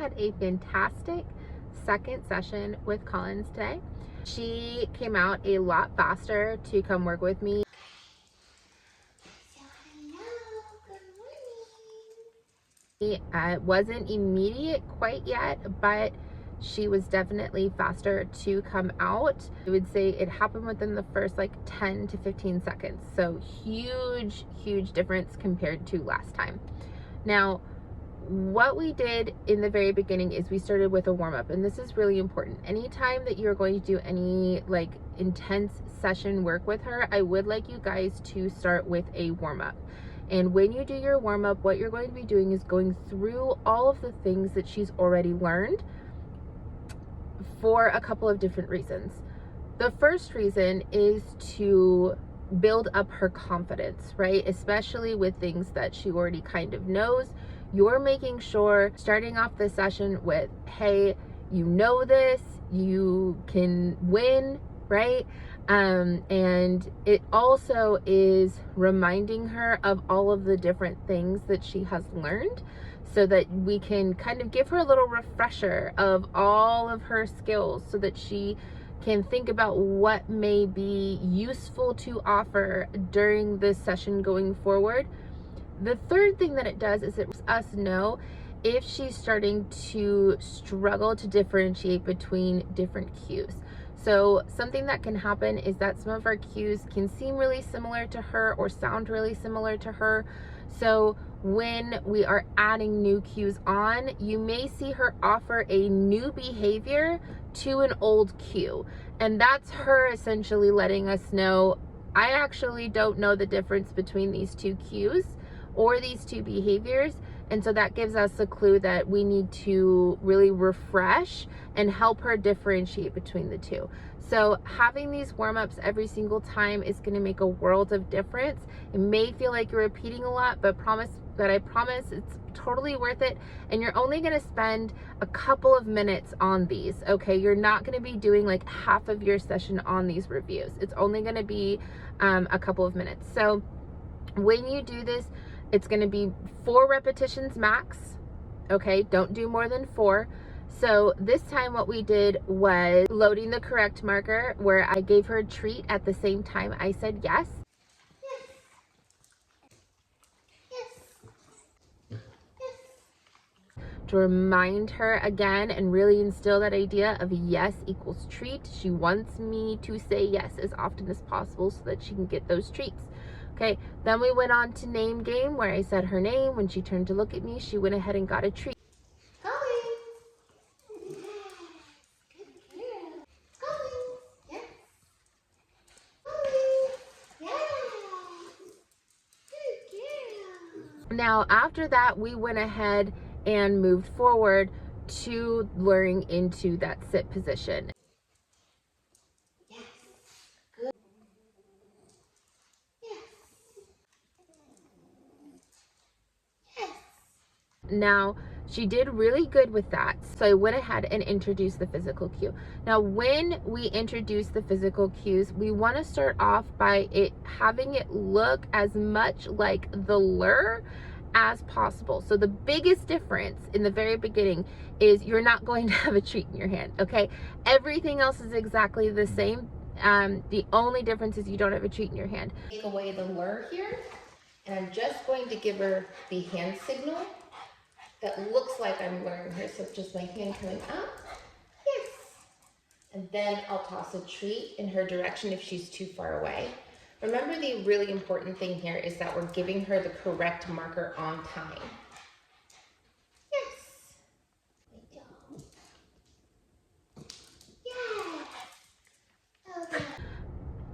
had a fantastic second session with Collins today. She came out a lot faster to come work with me. So hello, good morning. It wasn't immediate quite yet, but she was definitely faster to come out. I would say it happened within the first like 10 to 15 seconds. So huge difference compared to last time. Now, what we did in the very beginning is we started with a warm-up, and this is really important. Anytime that you're going to do any like intense session work with her, I would like you guys to start with a warm-up. And when you do your warm-up, what you're going to be doing is going through all of the things that she's already learned for a couple of different reasons. The first reason is to build up her confidence, right? Especially with things that she already kind of knows. You're making sure, starting off the session with, hey, you know this, you can win, right? And it also is reminding her of all of the different things that she has learned, so that we can kind of give her a little refresher of all of her skills, so that she can think about what may be useful to offer during this session going forward. The third thing that it does is it lets us know if she's starting to struggle to differentiate between different cues. So something that can happen is that some of our cues can seem really similar to her or sound really similar to her. So when we are adding new cues on, you may see her offer a new behavior to an old cue. And that's her essentially letting us know, I actually don't know the difference between these two cues or these two behaviors. And so that gives us a clue that we need to really refresh and help her differentiate between the two. So having these warm-ups every single time is going to make a world of difference. It may feel like you're repeating a lot, but I promise it's totally worth it. And you're only going to spend a couple of minutes on these, okay? You're not going to be doing like half of your session on these reviews. It's only going to be a couple of minutes. So when you do this, it's going to be 4 repetitions max, okay? Don't do more than 4. So this time what we did was loading the correct marker, where I gave her a treat at the same time I said yes. To remind her again and really instill that idea of yes equals treat. She wants me to say yes as often as possible so that she can get those treats. Okay, then we went on to name game, where I said her name. When she turned to look at me, she went ahead and got a treat. Now, after that, we went ahead and moved forward to luring into that sit position. Yes. Good. Yes. Yes. Now, she did really good with that. So I went ahead and introduced the physical cue. Now, when we introduce the physical cues, we want to start off by having it look as much like the lure as possible. So the biggest difference in the very beginning is you're not going to have a treat in your hand, okay? Everything else is exactly the same. The only difference is you don't have a treat in your hand. Take away the lure here, and I'm just going to give her the hand signal that looks like I'm luring her. So just my hand coming up, yes. And then I'll toss a treat in her direction if she's too far away. Remember, the really important thing here is that we're giving her the correct marker on time. Yes. Yes. Okay.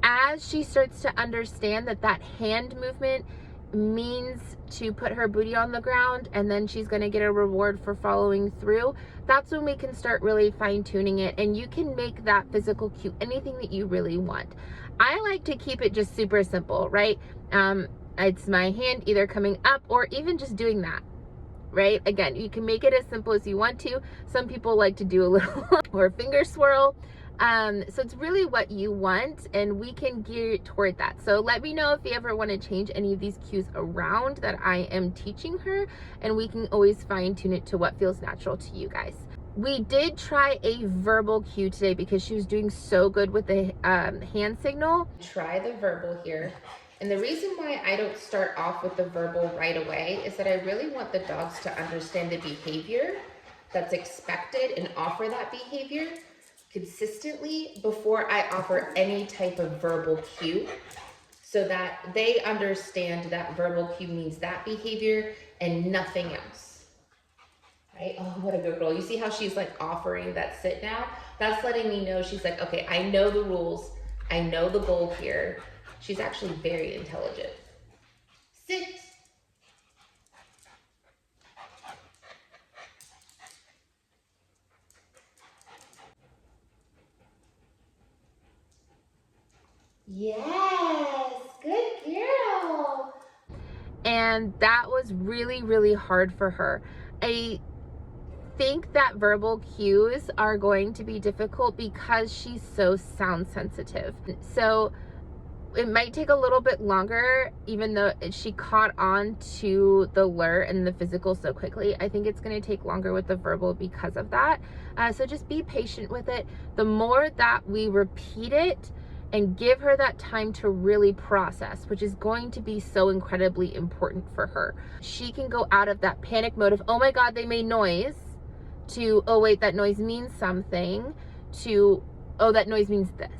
As she starts to understand that that hand movement means to put her booty on the ground, and then she's going to get a reward for following through, that's when we can start really fine-tuning it. And you can make that physical cue anything that you really want. I like to keep it just super simple, right? It's my hand either coming up or even just doing that, right? Again, you can make it as simple as you want to. Some people like to do a little or finger swirl. So it's really what you want, and we can gear toward that. So let me know if you ever want to change any of these cues around that I am teaching her, and we can always fine tune it to what feels natural to you guys. We did try a verbal cue today because she was doing so good with the hand signal. Try the verbal here. And the reason why I don't start off with the verbal right away is that I really want the dogs to understand the behavior that's expected and offer that behavior consistently before I offer any type of verbal cue, so that they understand that verbal cue means that behavior and nothing else. Right? Oh, what a good girl. You see how she's like offering that sit now? That's letting me know she's like, okay, I know the rules. I know the goal here. She's actually very intelligent. Sit. Yes, good girl. And that was really, really hard for her. I think that verbal cues are going to be difficult because she's so sound sensitive. So it might take a little bit longer, even though she caught on to the lure and the physical so quickly. I think it's going to take longer with the verbal because of that. So just be patient with it. The more that we repeat it and give her that time to really process, which is going to be so incredibly important for her, she can go out of that panic mode of, oh my God, they made noise, to, oh wait, that noise means something, to, oh, that noise means this.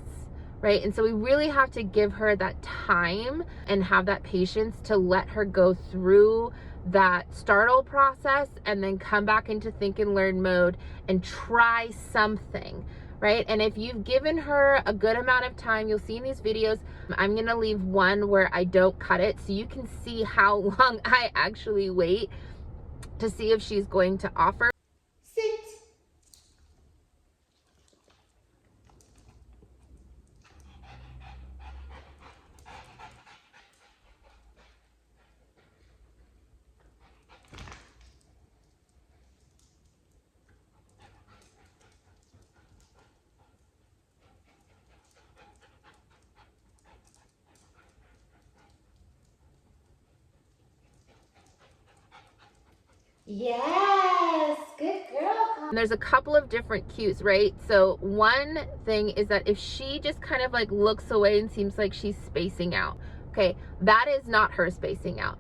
Right? And so we really have to give her that time and have that patience to let her go through that startle process and then come back into think and learn mode and try something, right? And if you've given her a good amount of time, you'll see in these videos, I'm gonna leave one where I don't cut it so you can see how long I actually wait to see if she's going to offer. Sit. Yes, good girl. And there's a couple of different cues, right? So one thing is that if she just kind of like looks away and seems like she's spacing out, okay, that is not her spacing out.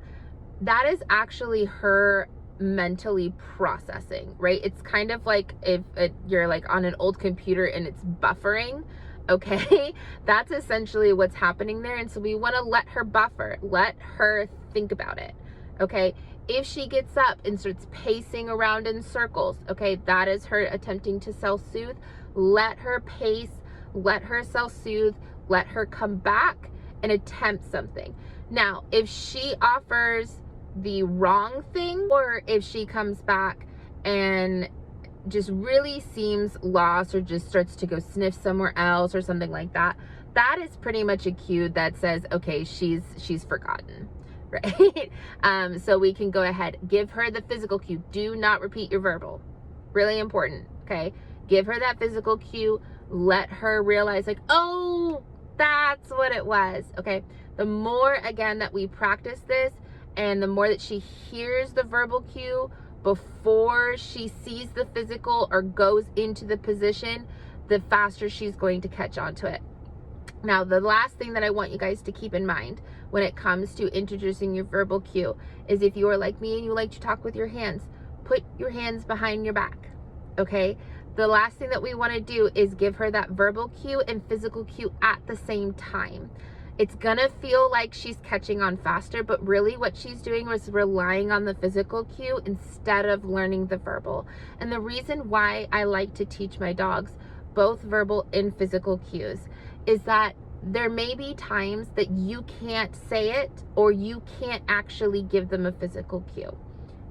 That is actually her mentally processing, right? It's kind of like if you're like on an old computer and it's buffering, okay? That's essentially what's happening there. And so we want to let her buffer, let her think about it, okay? If she gets up and starts pacing around in circles, okay, that is her attempting to self-soothe. Let her pace, let her self-soothe, let her come back and attempt something. Now, if she offers the wrong thing, or if she comes back and just really seems lost or just starts to go sniff somewhere else or something like that, that is pretty much a cue that says, okay, she's forgotten. Right? So we can go ahead, give her the physical cue. Do not repeat your verbal. Really important, okay? Give her that physical cue. Let her realize like, oh, that's what it was, okay? The more, again, that we practice this and the more that she hears the verbal cue before she sees the physical or goes into the position, the faster she's going to catch on to it. Now, the last thing that I want you guys to keep in mind when it comes to introducing your verbal cue is if you are like me and you like to talk with your hands, put your hands behind your back, okay? The last thing that we want to do is give her that verbal cue and physical cue at the same time. It's gonna feel like she's catching on faster, but really what she's doing was relying on the physical cue instead of learning the verbal. And the reason why I like to teach my dogs both verbal and physical cues is that there may be times that you can't say it or you can't actually give them a physical cue.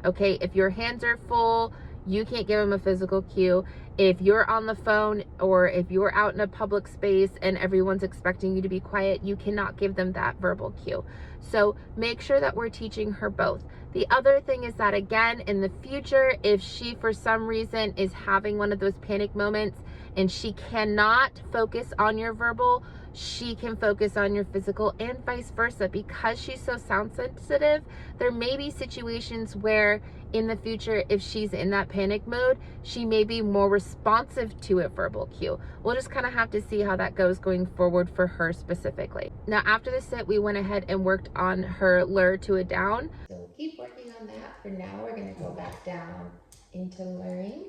Okay, if your hands are full, you can't give them a physical cue. If you're on the phone or if you're out in a public space and everyone's expecting you to be quiet, you cannot give them that verbal cue. So make sure that we're teaching her both. The other thing is that, again, in the future, if she for some reason is having one of those panic moments and she cannot focus on your verbal, she can focus on your physical, and vice versa. Because she's so sound sensitive, there may be situations where in the future, if she's in that panic mode, she may be more responsive to a verbal cue. We'll just kind of have to see how that goes going forward for her specifically. Now, after the sit, we went ahead and worked on her lure to a down. So keep working on that. For now, we're going to go back down into luring.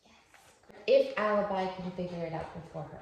Yes. If Alibi can figure it out before her.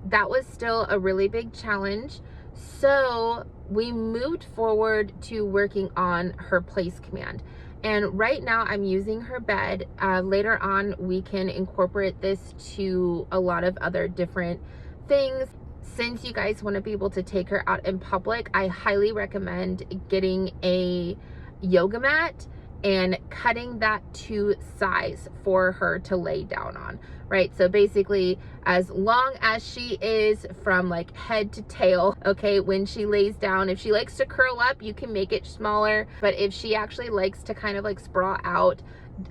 That was still a really big challenge. So we moved forward to working on her place command. And right now I'm using her bed. Later on, we can incorporate this to a lot of other different things. Since you guys want to be able to take her out in public, I highly recommend getting a yoga mat and cutting that to size for her to lay down on, right? So basically, as long as she is from like head to tail, okay, when she lays down, if she likes to curl up, you can make it smaller. But if she actually likes to kind of like sprawl out,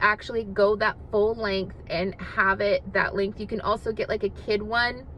actually go that full length and have it that length. You can also get like a kid one,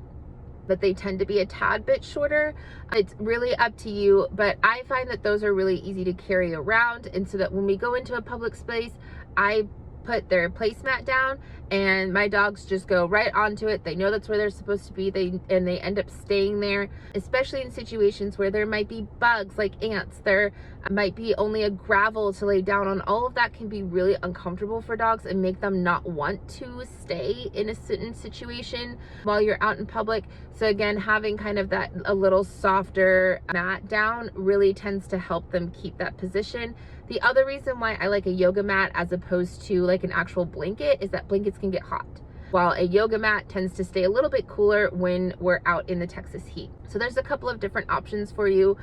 but they tend to be a tad bit shorter. It's really up to you, but I find that those are really easy to carry around, and so that when we go into a public space, I put their placemat down and my dogs just go right onto it. They know that's where they're supposed to be, they end up staying there, especially in situations where there might be bugs like ants, there might be only a gravel to lay down on. All of that can be really uncomfortable for dogs and make them not want to stay in a certain situation while you're out in public. So again, having kind of that a little softer mat down really tends to help them keep that position. The other reason why I like a yoga mat as opposed to like an actual blanket is that blankets can get hot, while a yoga mat tends to stay a little bit cooler when we're out in the Texas heat. So there's a couple of different options for you,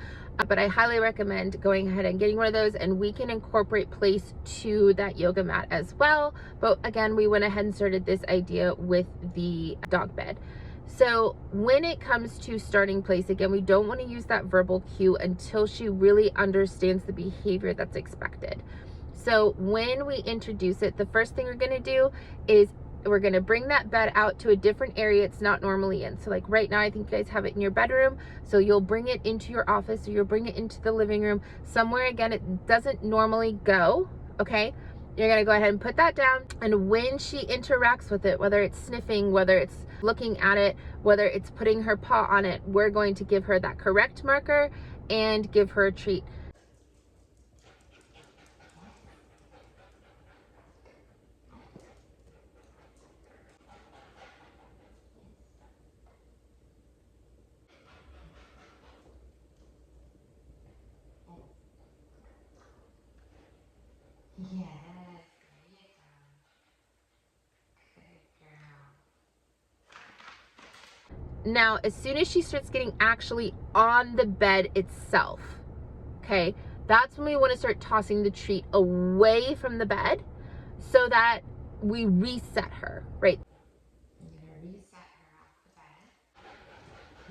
but I highly recommend going ahead and getting one of those, and we can incorporate place to that yoga mat as well. But again, we went ahead and started this idea with the dog bed. So when it comes to starting place, again, we don't want to use that verbal cue until she really understands the behavior that's expected. So when we introduce it, the first thing we're going to do is we're going to bring that bed out to a different area it's not normally in. So like right now, I think you guys have it in your bedroom. So you'll bring it into your office, or you'll bring it into the living room, somewhere again it doesn't normally go, okay? You're going to go ahead and put that down. And when she interacts with it, whether it's sniffing, whether it's looking at it, whether it's putting her paw on it, we're going to give her that correct marker and give her a treat. Yes. Now, as soon as she starts getting actually on the bed itself, okay, that's when we want to start tossing the treat away from the bed so that we reset her, right? I'm gonna reset her off the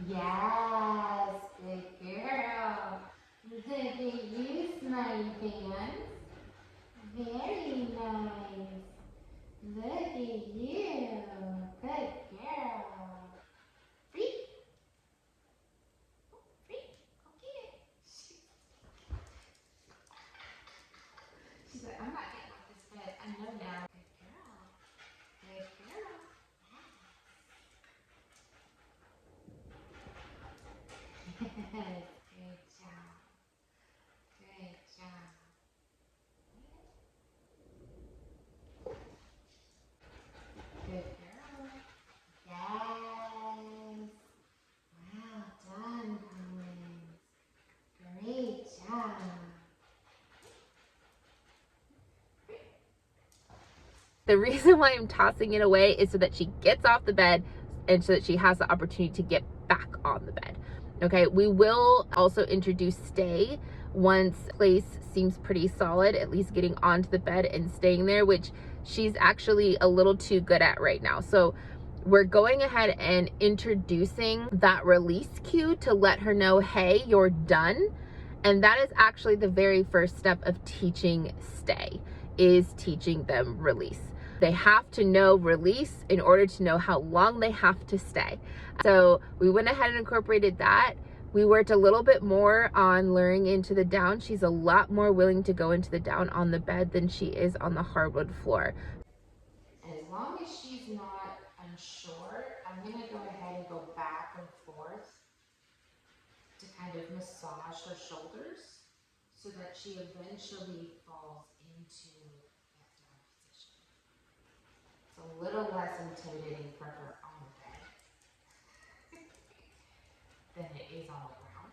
bed. Yes, good girl. Look at you, smiley pants. Very nice. Look at you. Good girl. Free. Free. Go get it. She's like, I'm not getting off this bed. I know now. Good girl. Good girl. Yes. Good job. Good job. Good girl. Yes. Well done, Collins. Great job. The reason why I'm tossing it away is so that she gets off the bed and so that she has the opportunity to get back on the bed. Okay, we will also introduce stay once place seems pretty solid, at least getting onto the bed and staying there, which she's actually a little too good at right now. So we're going ahead and introducing that release cue to let her know, hey, you're done. And that is actually the very first step of teaching stay, is teaching them release. They have to know release in order to know how long they have to stay. So we went ahead and incorporated that. We worked a little bit more on luring into the down. She's a lot more willing to go into the down on the bed than she is on the hardwood floor. And as long as she's not unsure, I'm going to go ahead and go back and forth to kind of massage her shoulders so that she eventually falls into that down position. It's a little less intimidating for her on the bed than it is on the ground.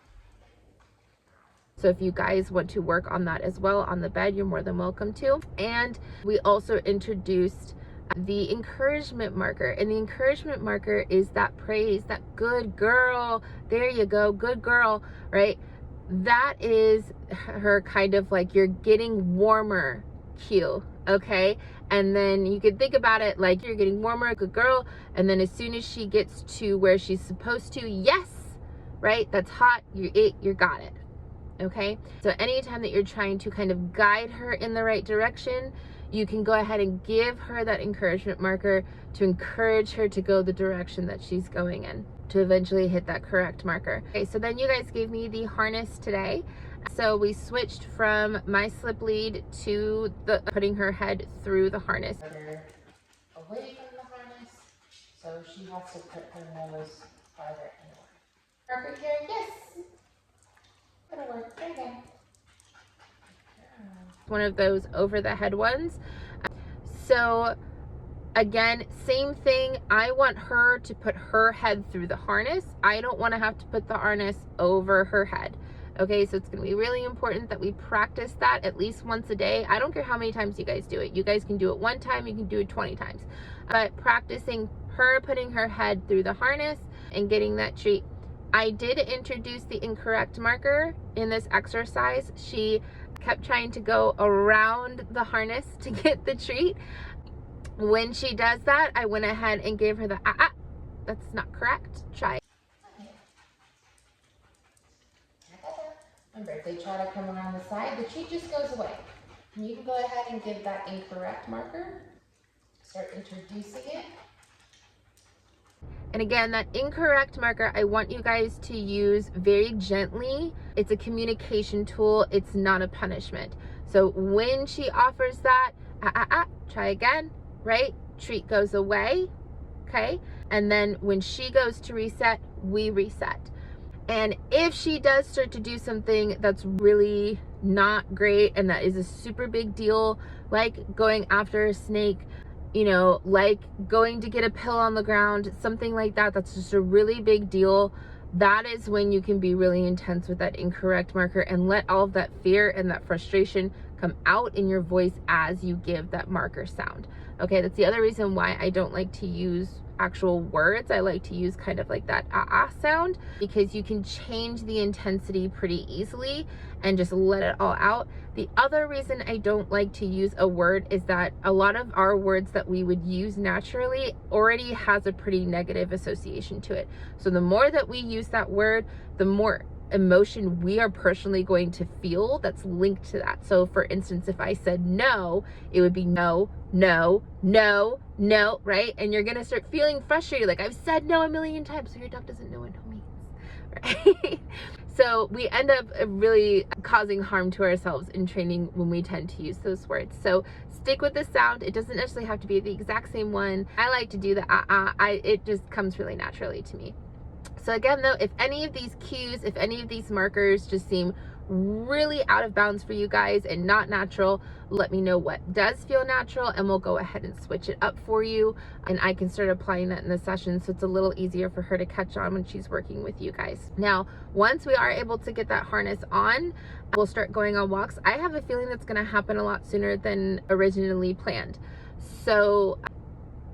So if you guys want to work on that as well on the bed, you're more than welcome to. And we also introduced the encouragement marker, and the encouragement marker is that praise, that good girl, there you go, good girl, right? That is her kind of like, you're getting warmer cue, okay? And then you could think about it like you're getting warmer, good girl, and then as soon as she gets to where she's supposed to, yes, right, that's hot, you got it, okay? So anytime that you're trying to kind of guide her in the right direction, you can go ahead and give her that encouragement marker to encourage her to go the direction that she's going in to eventually hit that correct marker. Okay, so then you guys gave me the harness today. So we switched from my slip lead to the putting her head through the harness. Away from the harness, so she has to put her nose farther inward. Marker here, yes. That'll work. There you go. One of those over the head ones. So again, same thing. I want her to put her head through the harness. I don't want to have to put the harness over her head. Okay, so it's going to be really important that we practice that at least once a day. I don't care how many times you guys do it. You guys can do it one time, you can do it 20 times. But practicing her putting her head through the harness and getting that treat. I did introduce the incorrect marker in this exercise. She kept trying to go around the harness to get the treat. When she does that, I went ahead and gave her the that's not correct. Try. Remember, if they try to come around the side, the treat just goes away. And you can go ahead and give that incorrect marker. Start introducing it. And again, that incorrect marker, I want you guys to use very gently. It's a communication tool. It's not a punishment. So when she offers that, try again, right? Treat goes away, okay? And then when she goes to reset, we reset. And if she does start to do something that's really not great and that is a super big deal, like going after a snake, you know, like going to get a pill on the ground, something like that, that's just a really big deal. That is when you can be really intense with that incorrect marker and let all of that fear and that frustration come out in your voice as you give that marker sound. Okay, that's the other reason why I don't like to use actual words. I like to use kind of like that sound, because you can change the intensity pretty easily and just let it all out. The other reason I don't like to use a word is that a lot of our words that we would use naturally already has a pretty negative association to it. So the more that we use that word, the more emotion we are personally going to feel that's linked to that. So for instance, if I said no, it would be no, no, no, no, right? And you're gonna start feeling frustrated, like I've said no a million times, so your dog doesn't know what no means, right? So we end up really causing harm to ourselves in training when we tend to use those words. So stick with the sound. It doesn't necessarily have to be the exact same one. I like to do the it just comes really naturally to me. So again, though, if any of these cues, if any of these markers just seem really out of bounds for you guys and not natural, let me know what does feel natural and we'll go ahead and switch it up for you, and I can start applying that in the session so it's a little easier for her to catch on when she's working with you guys. Now, once we are able to get that harness on, we'll start going on walks. I have a feeling that's going to happen a lot sooner than originally planned. So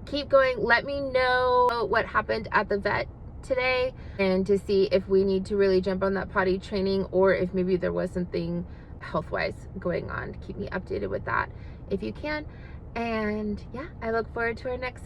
keep going. Let me know what happened at the vet today and to see if we need to really jump on that potty training or if maybe there was something health-wise going on. Keep me updated with that if you can. And yeah, I look forward to our next